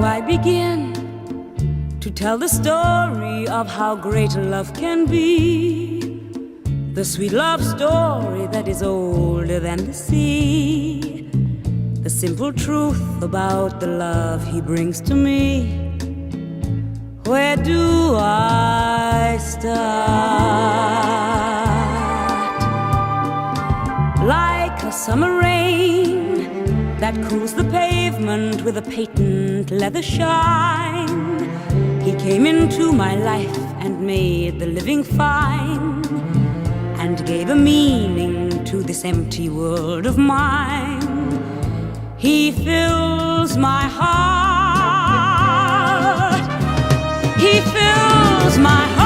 I begin to tell the story of how great love can be? The sweet love story that is older than the sea. The simple truth about the love he brings to me. Where do I start? Like a summer rain that cools the pavement with a patent leather shine, he came into my life and made the living fine, and gave a meaning to this empty world of mine. He fills my heart, he fills my heart